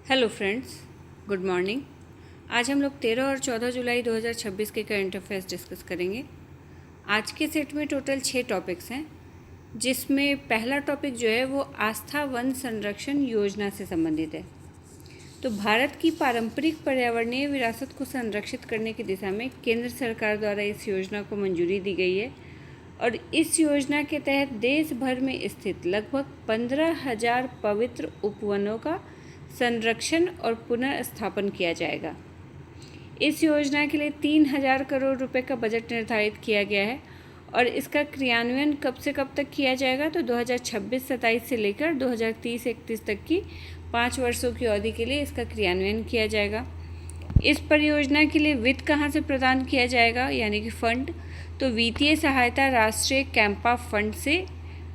Hello friends, good morning. आज हम लोग 13 और 14 जुलाई 2026 के करंट अफेयर्स डिस्कस करेंगे। आज के सेट में टोटल 6 टॉपिक्स हैं, जिसमें पहला टॉपिक जो है वो आस्था वन संरक्षण योजना से संबंधित है। तो भारत की पारंपरिक पर्यावरणीय विरासत को संरक्षित करने की दिशा में केंद्र सरकार द्वारा इस योजना को मंजूरी दी गई है और इस योजना के तहत देश भर में स्थित लगभग 15,000 पवित्र उपवनों का संरक्षण और पुनर्स्थापन किया जाएगा। इस योजना के लिए 3,000 करोड़ रुपए का बजट निर्धारित किया गया है और इसका क्रियान्वयन कब से कब तक किया जाएगा तो 2026-27 से लेकर 2030-31 तक की 5 वर्षों की अवधि के लिए इसका क्रियान्वयन किया जाएगा। इस परियोजना के लिए वित्त कहाँ से प्रदान किया जाएगा, यानी कि फंड, तो वित्तीय सहायता राष्ट्रीय कैंपा फंड से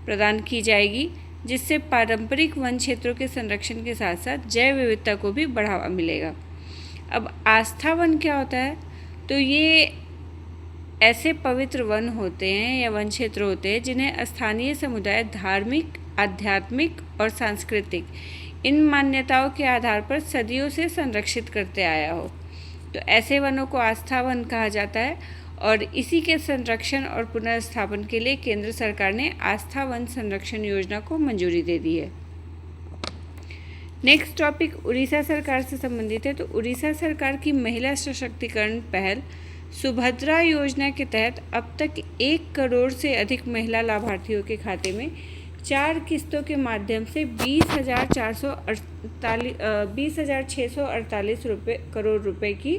प्रदान की जाएगी, जिससे पारंपरिक वन क्षेत्रों के संरक्षण के साथ साथ जैव विविधता को भी बढ़ावा मिलेगा। अब आस्था वन क्या होता है, तो ये ऐसे पवित्र वन होते हैं या वन क्षेत्र होते हैं जिन्हें स्थानीय समुदाय धार्मिक, आध्यात्मिक और सांस्कृतिक इन मान्यताओं के आधार पर सदियों से संरक्षित करते आया हो। तो ऐसे वनों को आस्था वन कहा जाता है और इसी के संरक्षण और पुनर्स्थापन के लिए केंद्र सरकार ने आस्था वन संरक्षण योजना को मंजूरी दे दी है। नेक्स्ट टॉपिक उड़ीसा सरकार से संबंधित है। तो उड़ीसा सरकार की महिला सशक्तिकरण पहल सुभद्रा योजना के तहत अब तक 1 करोड़ से अधिक महिला लाभार्थियों के खाते में 4 किस्तों के माध्यम से 20,648 करोड़ रुपए की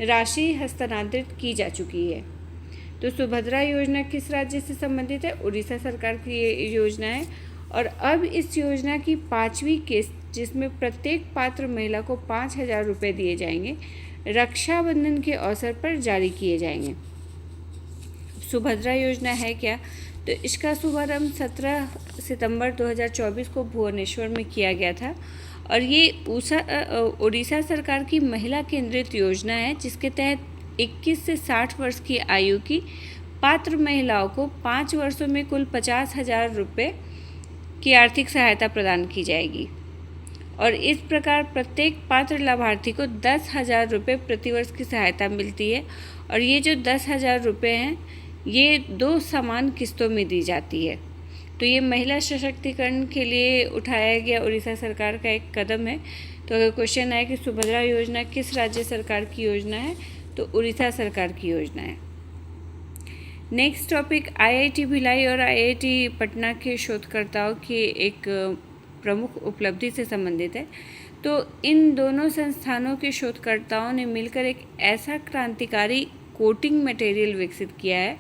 राशि हस्तांतरित की जा चुकी है। तो सुभद्रा योजना किस राज्य से संबंधित है? उड़ीसा सरकार की ये योजना है और अब इस योजना की 5वीं किस्त, जिसमें प्रत्येक पात्र महिला को 5,000 रुपये दिए जाएंगे, रक्षाबंधन के अवसर पर जारी किए जाएंगे। सुभद्रा योजना है क्या? तो इसका शुभारंभ 17 सितंबर 2024 को भुवनेश्वर में किया गया था और ये उड़ीसा सरकार की महिला केंद्रित योजना है, जिसके तहत 21 से 60 वर्ष की आयु की पात्र महिलाओं को 5 वर्षों में कुल 50,000 रुपये की आर्थिक सहायता प्रदान की जाएगी और इस प्रकार प्रत्येक पात्र लाभार्थी को 10,000 रुपये प्रतिवर्ष की सहायता मिलती है और ये जो 10,000 रुपये हैं ये 2 समान किस्तों में दी जाती है। तो ये महिला सशक्तिकरण के लिए उठाया गया उड़ीसा सरकार का एक कदम है। तो अगर क्वेश्चन आए कि सुभद्रा योजना किस राज्य सरकार की योजना है, तो उड़ीसा सरकार की योजना है। नेक्स्ट टॉपिक आईआईटी भिलाई और आईआईटी पटना के शोधकर्ताओं की एक प्रमुख उपलब्धि से संबंधित है। तो इन दोनों संस्थानों के शोधकर्ताओं ने मिलकर एक ऐसा क्रांतिकारी कोटिंग मटेरियल विकसित किया है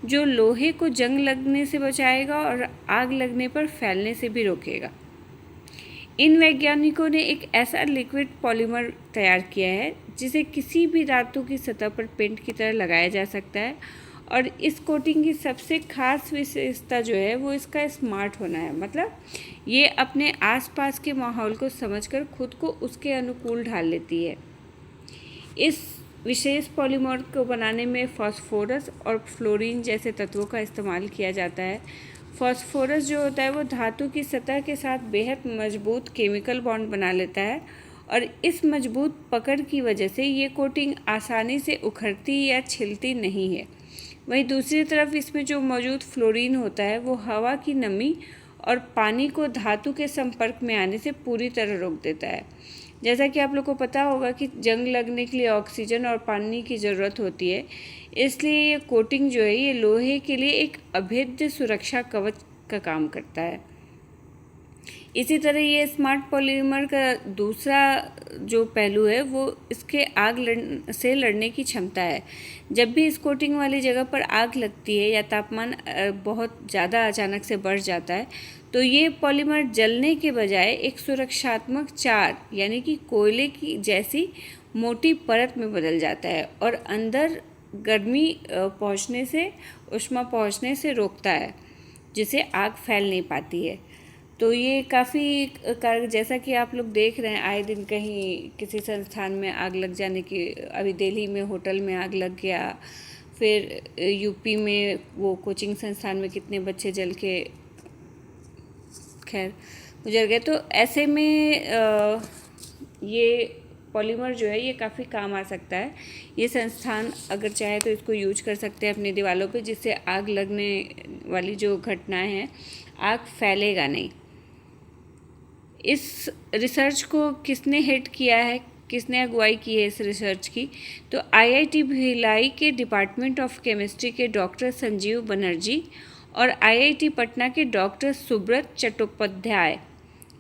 जो लोहे को जंग लगने से बचाएगा और आग लगने पर फैलने से भी रोकेगा। इन वैज्ञानिकों ने एक ऐसा लिक्विड पॉलीमर तैयार किया है जिसे किसी भी धातु की सतह पर पेंट की तरह लगाया जा सकता है और इस कोटिंग की सबसे खास विशेषता जो है वो इसका स्मार्ट होना है। मतलब ये अपने आसपास के माहौल को समझकर खुद को उसके अनुकूल ढाल लेती है। इस विशेष पॉलीमर को बनाने में फास्फोरस और फ्लोरीन जैसे तत्वों का इस्तेमाल किया जाता है। फास्फोरस जो होता है वो धातु की सतह के साथ बेहद मजबूत केमिकल बॉन्ड बना लेता है और इस मजबूत पकड़ की वजह से ये कोटिंग आसानी से उखड़ती या छिलती नहीं है। वहीं दूसरी तरफ इसमें जो मौजूद फ्लोरीन होता है वो हवा की नमी और पानी को धातु के संपर्क में आने से पूरी तरह रोक देता है। जैसा कि आप लोग को पता होगा कि जंग लगने के लिए ऑक्सीजन और पानी की ज़रूरत होती है, इसलिए ये कोटिंग जो है ये लोहे के लिए एक अभेद्य सुरक्षा कवच का काम करता है। इसी तरह ये स्मार्ट पॉलीमर का दूसरा जो पहलू है वो इसके आग से लड़ने की क्षमता है। जब भी इस कोटिंग वाली जगह पर आग लगती है या तापमान बहुत ज़्यादा अचानक से बढ़ जाता है तो ये पॉलीमर जलने के बजाय एक सुरक्षात्मक चार यानी कि कोयले की जैसी मोटी परत में बदल जाता है और अंदर गर्मी पहुँचने से, ऊष्मा पहुँचने से रोकता है, जिससे आग फैल नहीं पाती है। तो ये काफ़ी जैसा कि आप लोग देख रहे हैं आए दिन कहीं किसी संस्थान में आग लग जाने की, अभी दिल्ली में होटल में आग लग गया, फिर यूपी में वो कोचिंग संस्थान में कितने बच्चे जल के खैर गुजर गए। तो ऐसे में ये पॉलीमर जो है ये काफ़ी काम आ सकता है। ये संस्थान अगर चाहे तो इसको यूज कर सकते हैं अपनी दीवारों पे, जिससे आग लगने वाली जो घटनाएं हैं, आग फैलेगा नहीं। इस रिसर्च को किसने हेड किया है, किसने अगुवाई की है इस रिसर्च की? तो IIT भिलाई के डिपार्टमेंट ऑफ केमिस्ट्री के डॉक्टर संजीव बनर्जी और IIT पटना के डॉक्टर सुब्रत चट्टोपाध्याय,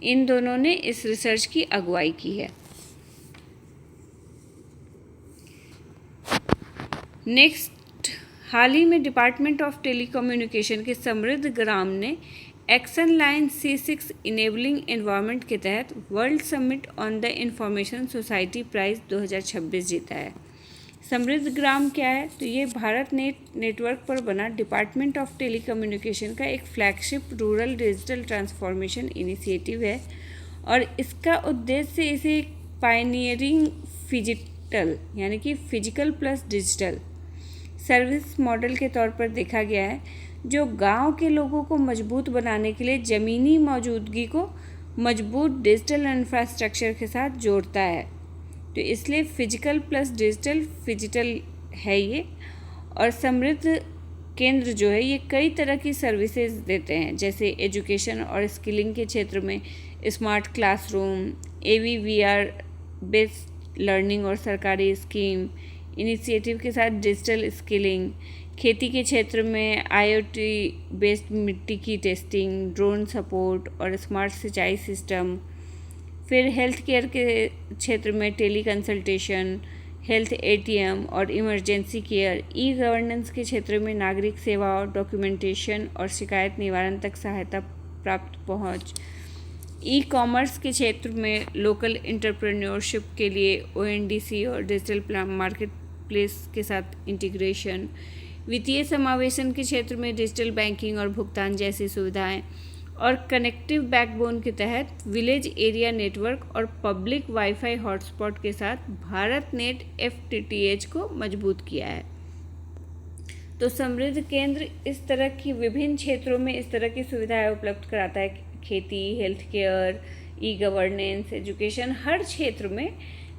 इन दोनों ने इस रिसर्च की अगुवाई की है। नेक्स्ट, हाल ही में डिपार्टमेंट ऑफ टेलीकम्युनिकेशन के समृद्ध ग्राम ने action line C6 enabling environment के तहत world summit on the information society prize 2026 जीता है। समृद्ध ग्राम क्या है? तो ये भारत नेट नेटवर्क पर बना डिपार्टमेंट ऑफ टेलीकम्युनिकेशन का एक flagship rural digital transformation initiative है और इसका उद्देश्य इसे पायनियरिंग फिजिटल यानी कि physical plus digital service model के तौर पर देखा गया है, जो गांव के लोगों को मजबूत बनाने के लिए ज़मीनी मौजूदगी को मजबूत डिजिटल इंफ्रास्ट्रक्चर के साथ जोड़ता है। तो इसलिए फिजिकल प्लस डिजिटल है ये। और समृद्ध केंद्र जो है ये कई तरह की सर्विसेज देते हैं, जैसे एजुकेशन और स्किलिंग के क्षेत्र में smart classroom, AVVR based learning और सरकारी स्कीम इनिशिएटिव के साथ डिजिटल स्किलिंग, खेती के क्षेत्र में IoT बेस्ड मिट्टी की टेस्टिंग, ड्रोन सपोर्ट और स्मार्ट सिंचाई सिस्टम। फिर हेल्थ केयर के क्षेत्र में टेली कंसल्टेशन, हेल्थ ATM और इमरजेंसी केयर। गवर्नेंस के क्षेत्र में नागरिक सेवाओं, डॉक्यूमेंटेशन और शिकायत निवारण तक सहायता प्राप्त पहुंच। कॉमर्स के क्षेत्र में लोकल एंटरप्रेन्योरशिप के लिए ONDC और डिजिटल मार्केट प्लेस के साथ इंटीग्रेशन। वित्तीय समावेशन के क्षेत्र में डिजिटल बैंकिंग और भुगतान जैसी सुविधाएं। और कनेक्टिव बैकबोन के तहत विलेज एरिया नेटवर्क और पब्लिक वाईफाई हॉटस्पॉट के साथ भारत नेट FTTH को मजबूत किया है। तो समृद्ध केंद्र इस तरह की विभिन्न क्षेत्रों में इस तरह की सुविधाएं उपलब्ध कराता है। खेती, हेल्थ केयर, गवर्नेंस, एजुकेशन, हर क्षेत्र में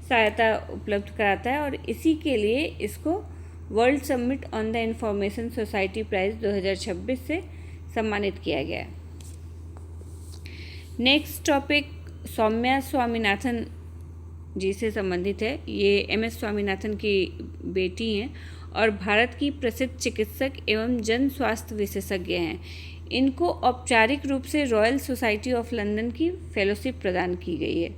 सहायता उपलब्ध कराता है और इसी के लिए इसको world summit on the information society prize 2026 से सम्मानित किया गया है। नेक्स्ट टॉपिक सौम्या स्वामीनाथन जी से संबंधित है। ये MS स्वामीनाथन की बेटी हैं और भारत की प्रसिद्ध चिकित्सक एवं जन स्वास्थ्य विशेषज्ञ हैं। इनको औपचारिक रूप से रॉयल सोसाइटी ऑफ लंदन की फेलोशिप प्रदान की गई है।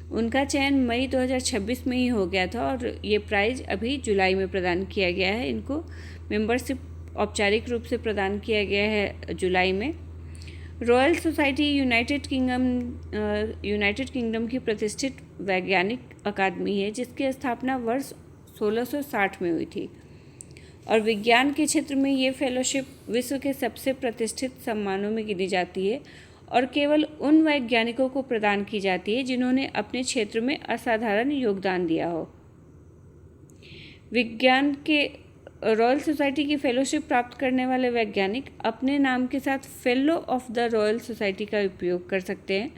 उनका चयन मई 2026 में ही हो गया था और ये प्राइज़ अभी जुलाई में प्रदान किया गया है। इनको मेंबरशिप औपचारिक रूप से प्रदान किया गया है जुलाई में। रॉयल सोसाइटी यूनाइटेड किंगडम की प्रतिष्ठित वैज्ञानिक अकादमी है, जिसकी स्थापना वर्ष 1660 में हुई थी और विज्ञान के क्षेत्र में ये फेलोशिप विश्व के सबसे प्रतिष्ठित सम्मानों में गिनी जाती है और केवल उन वैज्ञानिकों को प्रदान की जाती है जिन्होंने अपने क्षेत्र में असाधारण योगदान दिया हो। विज्ञान के रॉयल सोसाइटी की फेलोशिप प्राप्त करने वाले वैज्ञानिक अपने नाम के साथ fellow of the royal society का उपयोग कर सकते हैं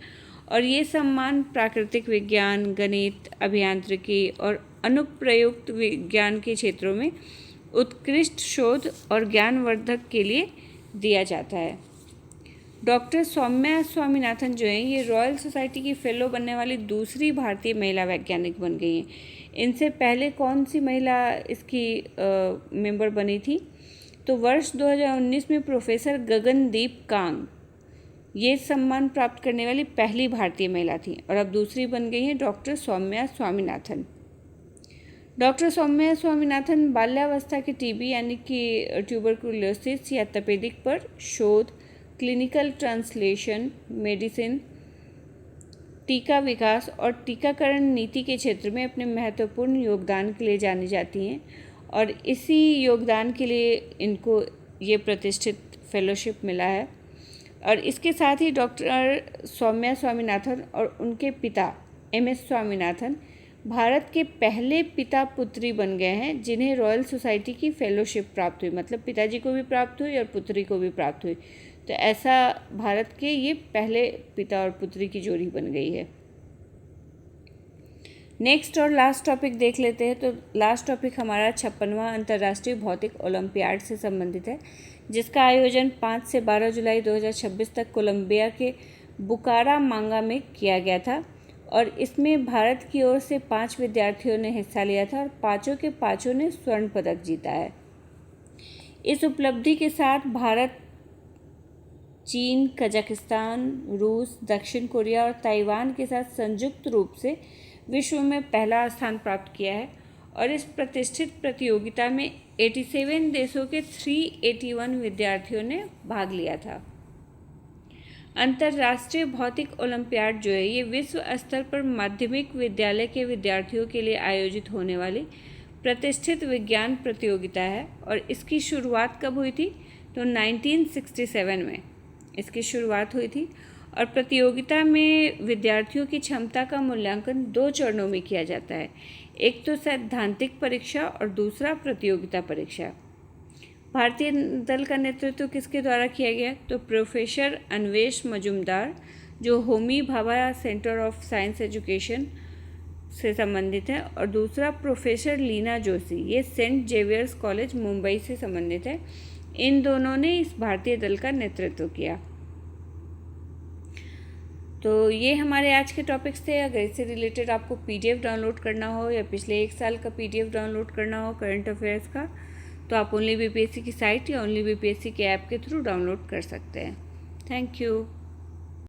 और ये सम्मान प्राकृतिक विज्ञान, गणित, अभियांत्रिकी और अनुप्रयुक्त विज्ञान के क्षेत्रों में उत्कृष्ट शोध और ज्ञानवर्धक के लिए दिया जाता है। डॉक्टर सौम्या स्वामीनाथन जो हैं ये रॉयल सोसाइटी की फेलो बनने वाली दूसरी भारतीय महिला वैज्ञानिक बन गई हैं। इनसे पहले कौन सी महिला इसकी मेंबर बनी थी? तो वर्ष 2019 में प्रोफेसर गगनदीप कांग ये सम्मान प्राप्त करने वाली पहली भारतीय महिला थी और अब दूसरी बन गई हैं डॉक्टर सौम्या स्वामीनाथन। डॉक्टर सौम्या स्वामीनाथन बाल्यावस्था के TB यानी कि ट्यूबरकुलोसिस या तपेदिक पर शोध, क्लिनिकल ट्रांसलेशन, मेडिसिन, टीका विकास और टीकाकरण नीति के क्षेत्र में अपने महत्वपूर्ण योगदान के लिए जानी जाती हैं और इसी योगदान के लिए इनको ये प्रतिष्ठित फेलोशिप मिला है। और इसके साथ ही डॉक्टर सौम्या स्वामीनाथन और उनके पिता MS स्वामीनाथन भारत के पहले पिता पुत्री बन गए हैं जिन्हें रॉयल सोसाइटी की फेलोशिप प्राप्त हुई। मतलब पिताजी को भी प्राप्त हुई और पुत्री को भी प्राप्त हुई। तो ऐसा भारत के ये पहले पिता और पुत्री की जोड़ी बन गई है। नेक्स्ट और लास्ट टॉपिक देख लेते हैं। तो लास्ट टॉपिक हमारा 56वां अंतर्राष्ट्रीय भौतिक ओलंपियाड से संबंधित है, जिसका आयोजन 5 से 12 जुलाई 2026 तक कोलंबिया के बुकारामांगा में किया गया था और इसमें भारत की ओर से 5 विद्यार्थियों ने हिस्सा लिया था और पाँचों के पाँचों ने स्वर्ण पदक जीता है। इस उपलब्धि के साथ भारत चीन, कजाकिस्तान, रूस, दक्षिण कोरिया और ताइवान के साथ संयुक्त रूप से विश्व में पहला स्थान प्राप्त किया है और इस प्रतिष्ठित प्रतियोगिता में 87 देशों के 381 विद्यार्थियों ने भाग लिया था। अंतर्राष्ट्रीय भौतिक ओलंपियाड जो है, ये विश्व स्तर पर माध्यमिक विद्यालय के विद्यार्थियों के लिए आयोजित होने वाली प्रतिष्ठित विज्ञान प्रतियोगिता है और इसकी शुरुआत कब हुई थी? तो 1967 में इसकी शुरुआत हुई थी और प्रतियोगिता में विद्यार्थियों की क्षमता का मूल्यांकन 2 चरणों में किया जाता है। एक तो सैद्धांतिक परीक्षा और दूसरा प्रतियोगिता परीक्षा। भारतीय दल का नेतृत्व किसके द्वारा किया गया? तो प्रोफेसर अन्वेश मजुमदार, जो Homi Bhabha centre of science education से संबंधित है, और दूसरा प्रोफेसर लीना जोशी, ये सेंट जेवियर्स कॉलेज मुंबई से संबंधित है। इन दोनों ने इस भारतीय दल का नेतृत्व किया। तो ये हमारे आज के टॉपिक्स थे। अगर इससे रिलेटेड आपको PDF डाउनलोड करना हो या पिछले 1 साल का PDF डाउनलोड करना हो करंट अफेयर्स का, तो आप ओनली BPSC की साइट या ओनली BPSC के ऐप के थ्रू डाउनलोड कर सकते हैं। Thank you.